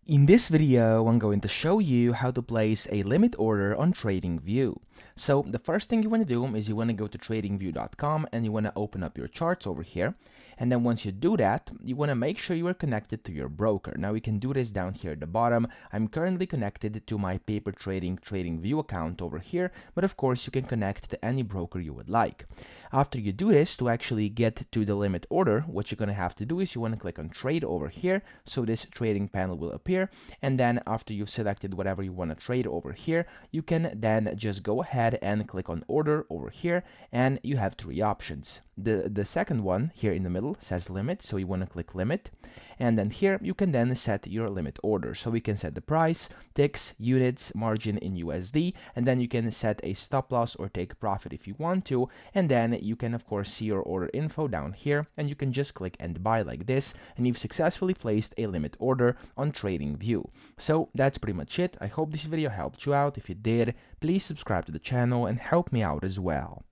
In this video, I'm going to show you how to place a limit order on TradingView. So the first thing you want to do is you want to go to tradingview.com and you want to open up your charts over here. And then once you do that, you want to make sure you are connected to your broker. Now we can do this down here at the bottom. I'm currently connected to my paper trading TradingView account over here, but of course you can connect to any broker you would like. After you do this, to actually get to the limit order, what you're going to have to do is you want to click on trade over here. So this trading panel will appear. And then after you've selected whatever you want to trade over here, you can then just go ahead and click on order over here, and you have three options. The second one here in the middle says limit, so you want to click limit, and then here you can then set your limit order. So we can set the price, ticks, units, margin in USD, and then you can set a stop loss or take profit if you want to, and then you can of course see your order info down here, and you can just click and buy like this, and you've successfully placed a limit order on TradingView. So that's pretty much it. I hope this video helped you out. If it did, please subscribe to the channel and help me out as well.